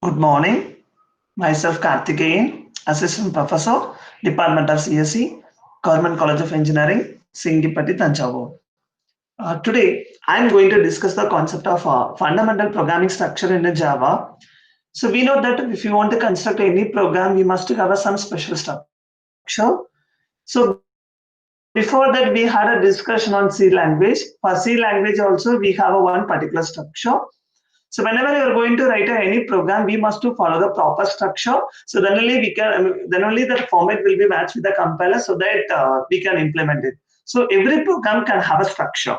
Good morning. Myself Karthikeyan, Assistant Professor, Department of CSE, Government College of Engineering, Singipati, Tanjavur. Today, I am going to discuss the concept of fundamental programming structure in a Java. So we know that if you want to construct any program, we must have some special structure. So before that, we had a discussion on C language. For C language also, we have a one particular structure. So whenever you are going to write any program, we must to follow the proper structure. So then only we can, then only the format will be matched with the compiler so that we can implement it. So every program can have a structure.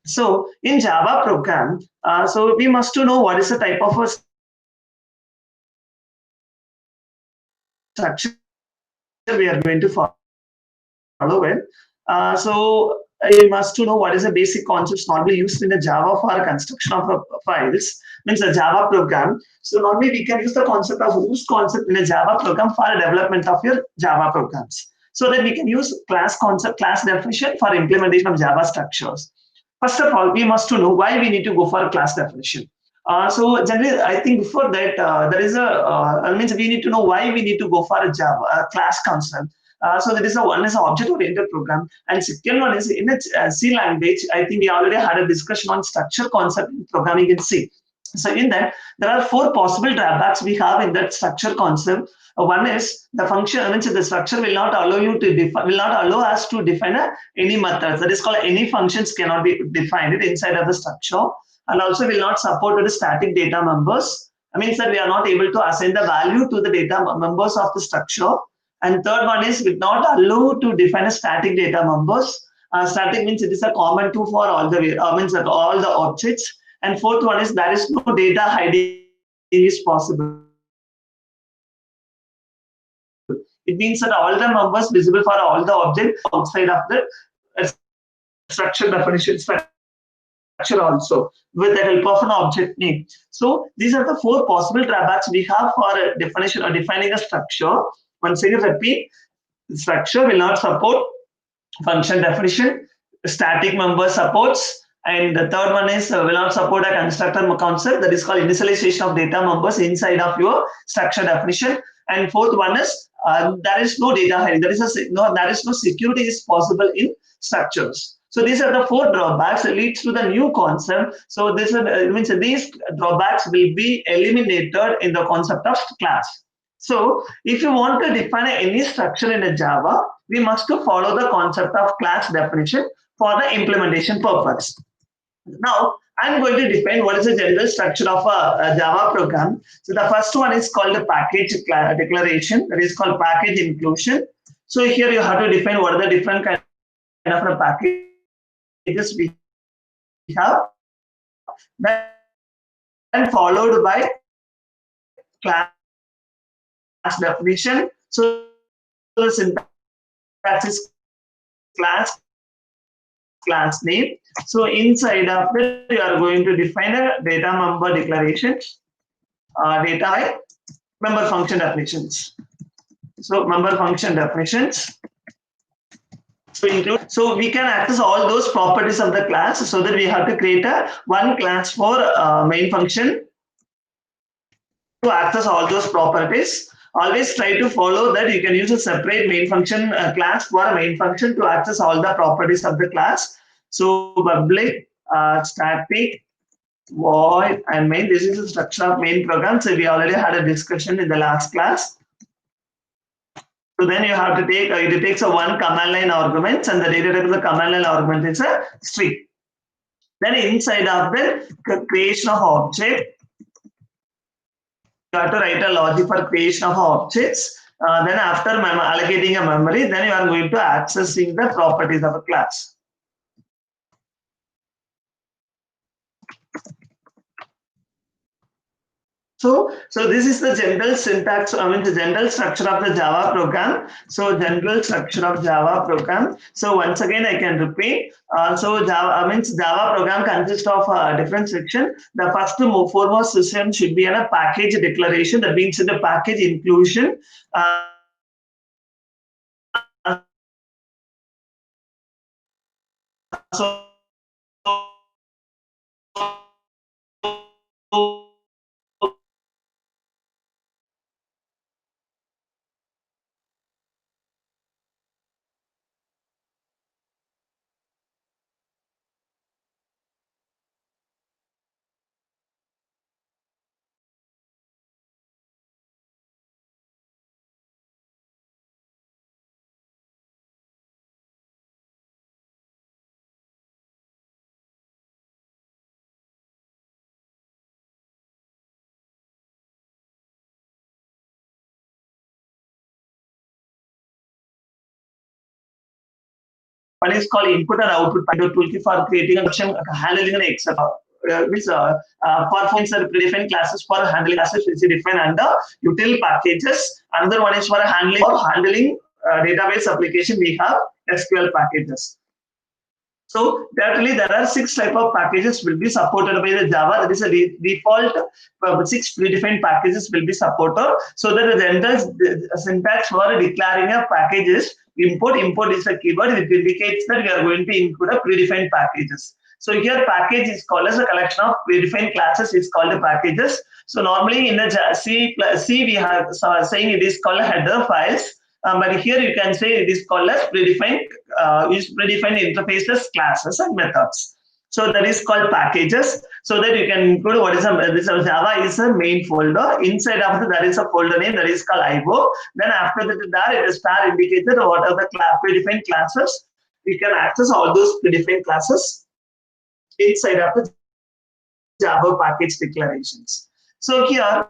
So in Java program, so we must to know what is the type of a structure we are going to follow in Java program. So the first one is so you must to know what is the basic concepts normally used in the Java for construction of files, means a Java program. So normally we can use the concept of whose concept in a Java program for development of your Java programs. So that we can use class concept, class definition for implementation of Java structures. First of all, we must to know why we need to go for a class definition. So generally, I think before that, there is a means we need to know why we need to go for a Java class concept. So that is a one is an object-oriented program, and second one is in a C language. I think we already had a discussion on structure concept in programming in C. So in that, there are four possible drawbacks we have in that structure concept. One is the function, I mean, so the structure will not allow you to define, will not allow us to define any methods. That is called any functions cannot be defined inside of the structure, and also will not support the static data members. I mean that we are not able to assign the value to the data members of the structure. And third one is will not allow to define a static data members. Static means it is a common to for all the means that all the objects. And fourth one is there is no data hiding is possible. It means that all the members visible for all the objects outside of the structure definitions also with the help of an object name. So these are the four possible drawbacks we have for a definition or defining a structure. Once again, repeat: structure will not support function definition, static member supports, and the third one is will not support a constructor concept that is called initialization of data members inside of your structure definition. And fourth one is there is no data hiding. There is no security is possible in structures. So these are the four drawbacks that leads to the new concept. So this means these drawbacks will be eliminated in the concept of class. So if you want to define any structure in a Java, we must to follow the concept of class definition for the implementation purpose. Now, I'm going to define what is the general structure of a Java program. So the first one is called the package declaration, that is called package inclusion. So here you have to define what are the different kind of packages we have. Then followed by class definition. So the syntax is class, class name. So inside of it, you are going to define a data member declaration. Data by member function definitions. So member function definitions. So we can access all those properties of the class so that we have to create a one class for main function to access all those properties. Always try to follow that you can use a separate main function class for a main function to access all the properties of the class. So public, static, void, and main. This is the structure of main program. So we already had a discussion in the last class. So then you have to take, it takes a one command line arguments, and the data type of the command line argument is a string. Then inside of the creation of object, you have to write a logic for creation of objects. Then after allocating a memory, then you are going to accessing the properties of a class. So this is the general syntax, I mean the general structure of the Java program. So general structure of Java program. So once again, I can repeat. So Java means Java program consists of a different section. The first foremost system should be in a package declaration. That means in the package inclusion. So One is called input and output toolkit for creating a function, handling an Excel. For predefined classes for handling classes which is defined under util packages. Another one is for handling database application. We have SQL packages. So definitely there are 6 type of packages will be supported by the Java. That is a default 6 predefined packages will be supported. So that the general syntax for declaring a packages import is a keyword which indicates that we are going to include a predefined packages. So here package is called as a collection of predefined classes is called the packages. So normally in the C we have saying it is called header files. But here you can say it is called as predefined interfaces, classes, and methods. So that is called packages. So that you can include what is this Java is a main folder. Inside of that is a folder name that is called IO. Then after that it is star indicated what are the predefined classes. You can access all those predefined classes inside of the Java package declarations. So here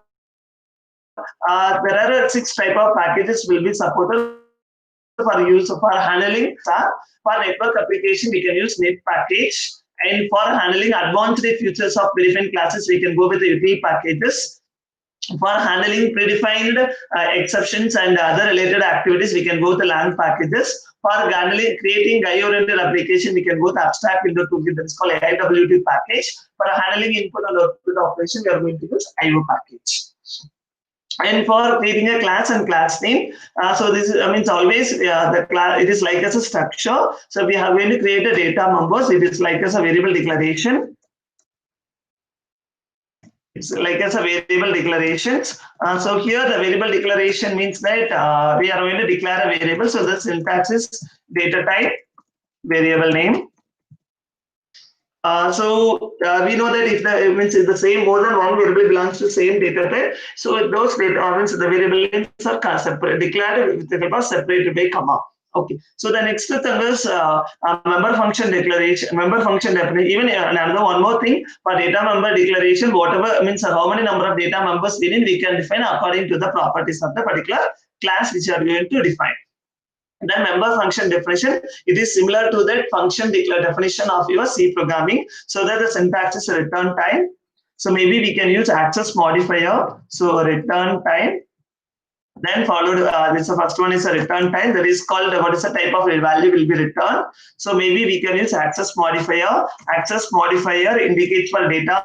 there are 6 type of packages will be supported for use for handling. For network application, we can use net package, and for handling advanced features of predefined classes, we can go with the util packages. For handling predefined exceptions and other related activities, we can go with the lang packages. For handling creating GUI-oriented application, we can go with abstract window toolkit that is called AIWT package. For handling input and output operation, we are going to use IO package. And for creating a class and class name, so this means always the class, it is like as a structure. So we are going to create a data members. It is like as a variable declaration. It's like as a variable declarations. So here the variable declaration means that we are going to declare a variable. So the syntax is data type, variable name. We know that if the same more than one variable belongs to same data type, so those data means the variable names are separate, declared with the help of separated by comma. Okay. So the next thing is member function declaration, member function definition. Even another one more thing for data member declaration, whatever means how many number of data members within we can define according to the properties of the particular class which are going to define. Then member function definition, it is similar to that function definition of your C programming. So that the syntax is a return time. So maybe we can use access modifier. So return time. Then followed, this the first one is a return time. That is called what is the type of value will be returned. So maybe we can use access modifier. Access modifier indicates for data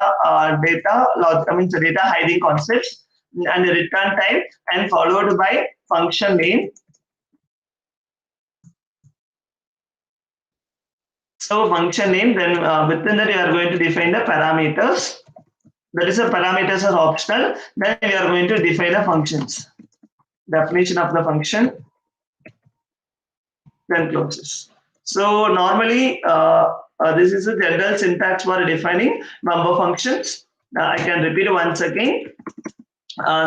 hiding concepts and the return time, and followed by function name. So function name, then within that you are going to define the parameters. That is the parameters are optional. Then we are going to define the functions. Definition of the function. Then closes. So normally this is a general syntax for defining member functions. I can repeat once again.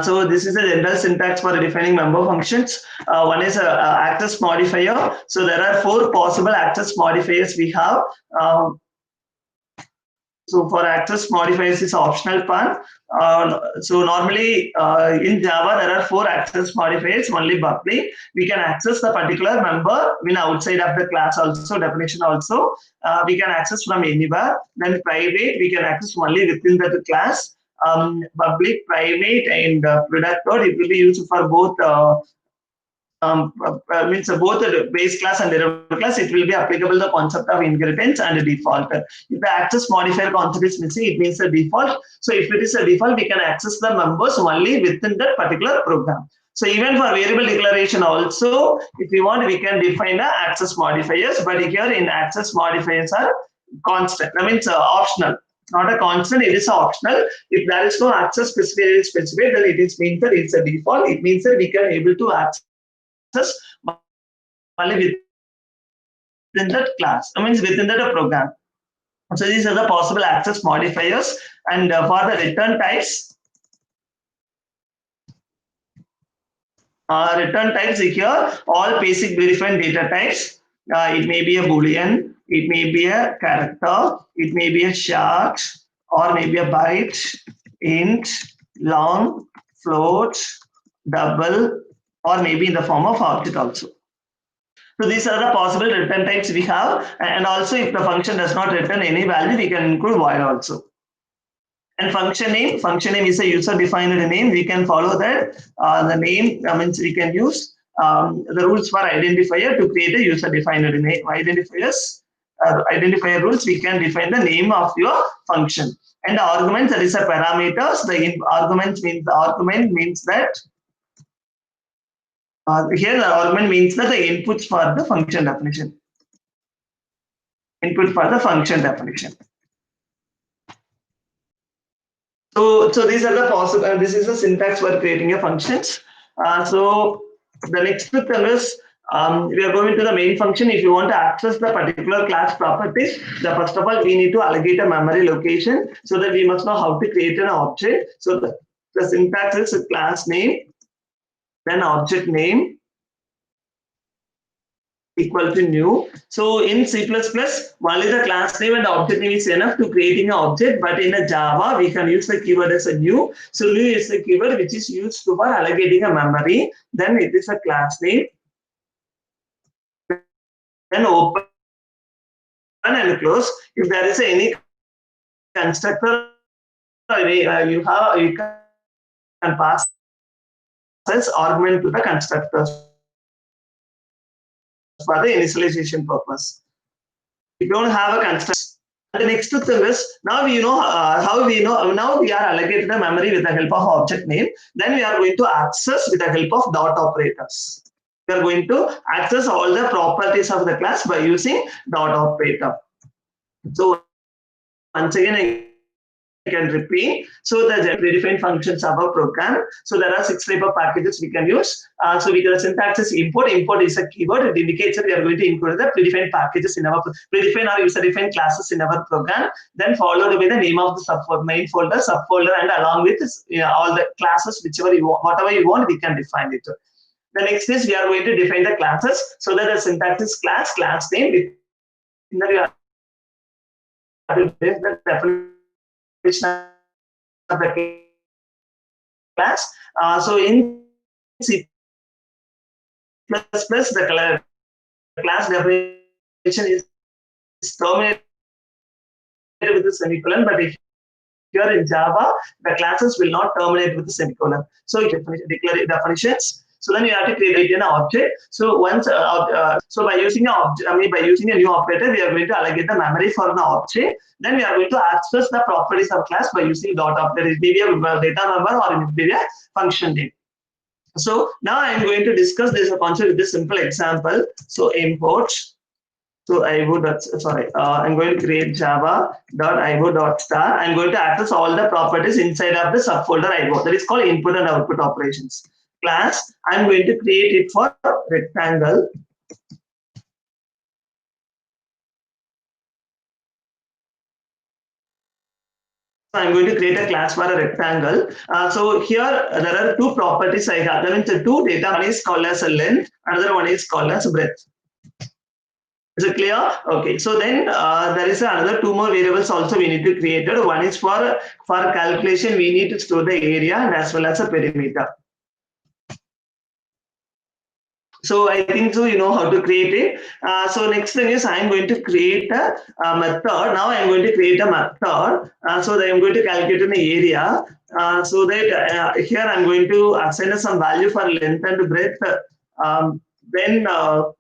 So this is a general syntax for defining member functions. One is access modifier. So there are 4 possible access modifiers we have. So for access modifiers is optional part. So normally in Java there are 4 access modifiers. Only public. We can access the particular member when outside of the class also, definition also. We can access from anywhere. Then private we can access only within the class. Public, private, and product code. It will be used for both both the base class and derivative class. It will be applicable the concept of inheritance and default. If the access modifier concept is missing, it means the default. So if it is a default, we can access the members only within that particular program. So even for variable declaration also, if you want, we can define the access modifiers. But here in access modifiers are constant. That means optional. Not a constant, it is optional. If there is no access specified, then it is means that it's a default. It means that we can able to access only within that class. I mean within that program. So these are the possible access modifiers. And for the return types, here all basic predefined data types. It may be a boolean. It may be a character, it may be a short, or maybe a byte, int, long, float, double, or maybe in the form of object also. So these are the possible return types we have, and also if the function does not return any value, we can include void also. And function name is a user-defined name. We can follow that. The name means we can use the rules for identifier to create a user-defined name. Identifier rules, we can define the name of your function. And the arguments, that is a parameters. The argument means that here the argument means that the inputs for the function definition. Input for the function definition. So these are the possible. This is the syntax for creating a functions. So the next thing is we are going to the main function. If you want to access the particular class properties, first of all we need to allocate a memory location, so that we must know how to create an object. So the syntax is a class name, then object name equal to new. So in C++, only the class name and object name is enough to creating an object, but in a Java, we can use the keyword as a new. So new is the keyword which is used for allocating a memory. Then it is a class name. Then open and close. If there is any constructor, you can pass as argument to the constructors for the initialization purpose. You don't have a constructor. The next thing is, now we know how we know. Now we are allocated the memory with the help of object name. Then we are going to access with the help of dot operators. We are going to access all the properties of the class by using dot operator. So once again, I can repeat. So the predefined functions of our program. So there are 6 type of packages we can use. So we can syntax is import. Import is a keyword. It indicates that we are going to include the predefined packages in our predefined or user-defined classes in our program. Then followed by the name of the main folder, subfolder, and along with all the classes, whichever you want, whatever you want, we can define it. The next is we are going to define the classes. So that the syntax is class name. The definition of the class. So in C++, the class definition is terminated with a semicolon, but if you are in Java, the classes will not terminate with a semicolon. So you declare definitions. So then you have to create an object. So once, so by using by using a new operator, we are going to allocate the memory for an object. Then we are going to access the properties of class by using dot operator. It may be a data member or it may be a function name. So now I am going to discuss this concept with this simple example. So import. So I'm going to create java.io.star. I'm going to access all the properties inside of the subfolder IO. That is called input and output operations. Class, I'm going to create it for rectangle. So I'm going to create a class for a rectangle. So here there are 2 properties I have. That means the 2 data. One is called as a length, another one is called as breadth. Is it clear? Okay. So then there is another 2 more variables also we need to create. One is for calculation, we need to store the area and as well as a perimeter. So I think so you know how to create it. So next thing is I'm going to create a method. Now I'm going to create a method. So that I'm going to calculate an area. So that here I'm going to assign some value for length and breadth. Then I'm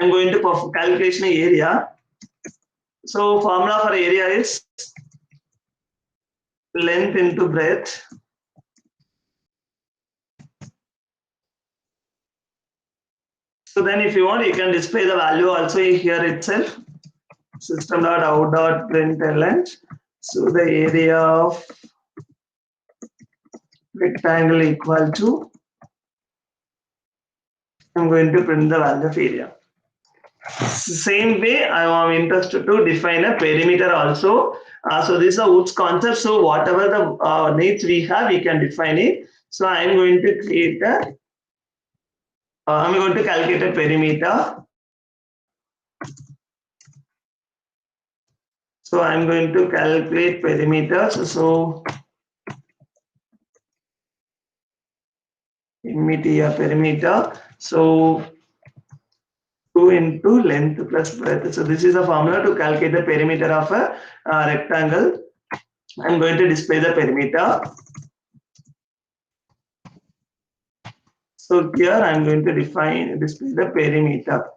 going to perform calculation area. So formula for area is length into breadth. So then if you want, you can display the value also here itself. System.out.println. So the area of rectangle equal to, I'm going to print the value of area. Same way, I am interested to define a perimeter also. So this is a Woods concept. So whatever the needs we have, we can define it. So I am going to create a, I'm going to calculate a perimeter. So I'm going to calculate perimeters. So perimeter. So 2 into length plus breadth. So this is a formula to calculate the perimeter of a rectangle. I'm going to display the perimeter. So here I'm going to display the perimeter.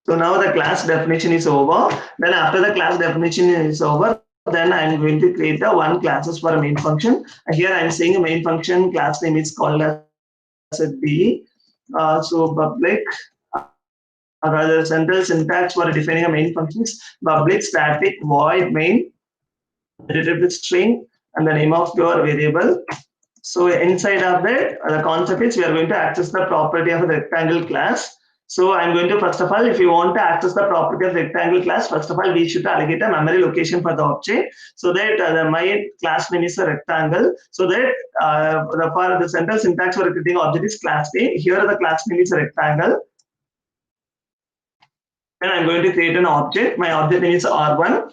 So now the class definition is over. Then after the class definition is over, then I'm going to create the one classes for a main function. Here I'm saying a main function class name is called as a D. So public, the central syntax for defining a main function is public static void main, retrieve string, and the name of your variable. So inside of that, the concept is we are going to access the property of a rectangle class. So I'm going to, first of all, if you want to access the property of rectangle class, first of all, we should allocate a memory location for the object, so that my class name is a rectangle. So that for the central syntax for creating object is class name. Here the class name is a rectangle. Then I'm going to create an object. My object name is R1.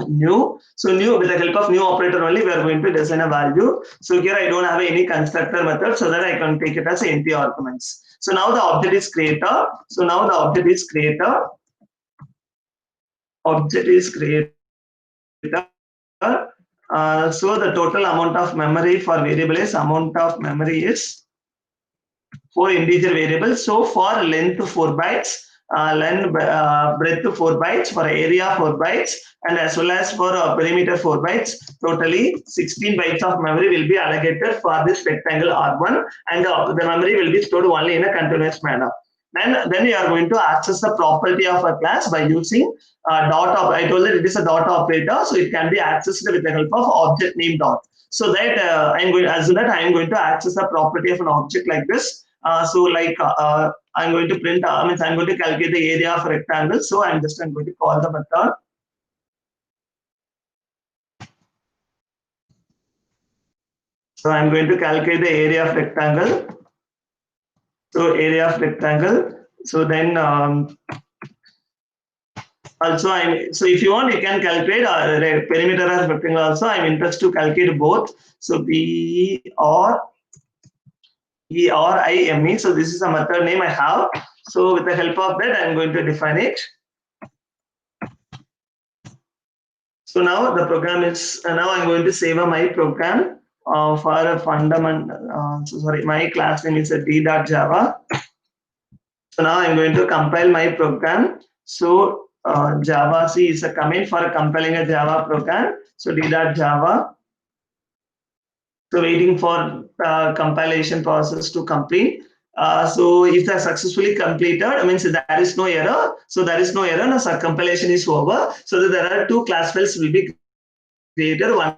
New. So new, with the help of new operator only, we are going to design a value. So here I don't have any constructor method, so that I can take it as empty arguments. So now the object is creator. So now the object is creator. Object is creator. So the total amount of memory for variable is amount of memory is 4 integer variables. So for length 4 bytes, breadth 4 bytes, for area 4 bytes, and as well as for perimeter 4 bytes. Totally 16 bytes of memory will be allocated for this rectangle R1, and the memory will be stored only in a continuous manner. Then we are going to access the property of a class by using dot. I told that it is a dot operator, so it can be accessed with the help of object name dot. So that I'm going to access the property of an object like this. I'm going to print, I'm going to calculate the area of a rectangle. So I'm going to call the method. So I'm going to calculate the area of rectangle. So area of rectangle. So then so if you want, you can calculate perimeter of rectangle also. I'm interested to calculate both. So PERIME. So this is a method name I have. So with the help of that, I'm going to define it. So now the program is, now I'm going to save my program for a fundamental, my class name is d.java. So now I'm going to compile my program. So Java C is a command for compiling a Java program. So d.java. So waiting for compilation process to complete. So if they are successfully completed, means there is no error. So there is no error, no, so compilation is over. So that there are two class files will be created. One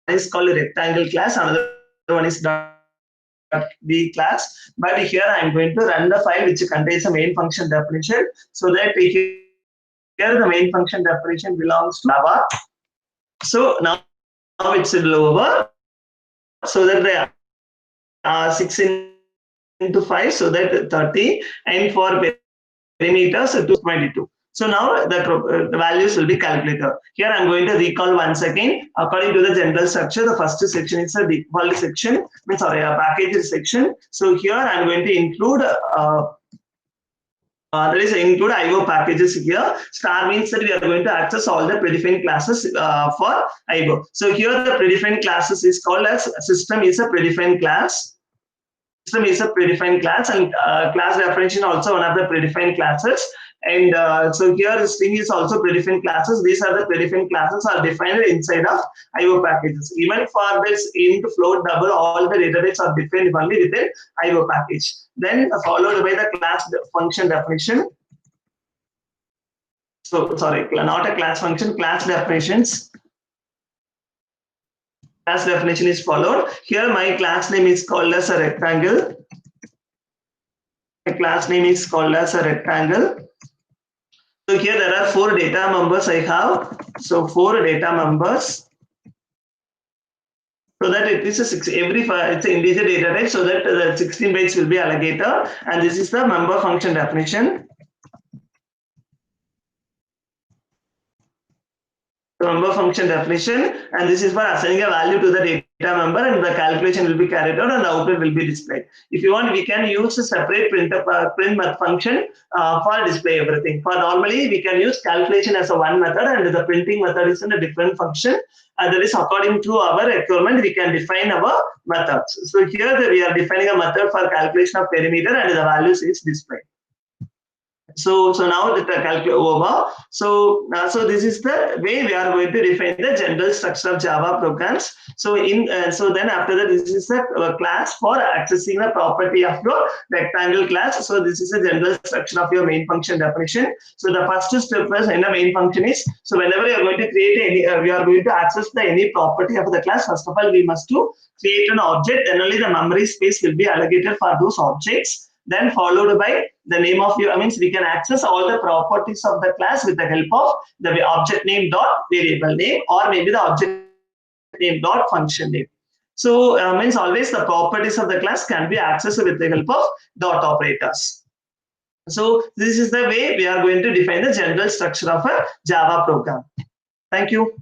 is called a rectangle class, another one is .d class. But here I am going to run the file which contains a main function definition. So that here the main function definition belongs to Java. So now it's over. So that the 6 into 5, so that 30, and for perimeter, so 222. So now the values will be calculated. Here I'm going to recall once again. According to the general structure, the first section is a default section, a packages section. So here I'm going to include include IO packages here. Star means that we are going to access all the predefined classes for IO. So here the predefined classes is called as system is a predefined class. System is a predefined class, and class definition also one of the predefined classes. And so here the string is also predefined classes. These are the predefined classes are defined inside of IO packages. Even for this int, float, double, all the data types are defined only within IO package. Then followed by the class function definition. So sorry, not a class function, class definitions. Class definition is followed. Here my class name is called as a rectangle. My class name is called as a rectangle. So here there are 4 data members I have. So 4 data members. So that it is a it's an integer data type, so that the 16 bytes will be allocated, and this is the member function definition. The member function definition, and this is for assigning a value to the data member, and the calculation will be carried out and the output will be displayed. If you want, we can use a separate print function for display everything. For normally, we can use calculation as a one method, and the printing method is in a different function. That is according to our requirement, we can define our methods. So here we are defining a method for calculation of perimeter, and the values is displayed. So now the calculate over. So this is the way we are going to define the general structure of Java programs. So then after that, this is the class for accessing the property of your rectangle class. So this is a general structure of your main function definition. So the first step is in the main function is, so whenever you are going to create any, we are going to access any property of the class. First of all, we must to create an object. Then only the memory space will be allocated for those objects. Then followed by the name of your, means we can access all the properties of the class with the help of the object name dot variable name, or maybe the object name dot function name. So means always the properties of the class can be accessed with the help of dot operators. So this is the way we are going to define the general structure of a Java program. Thank you.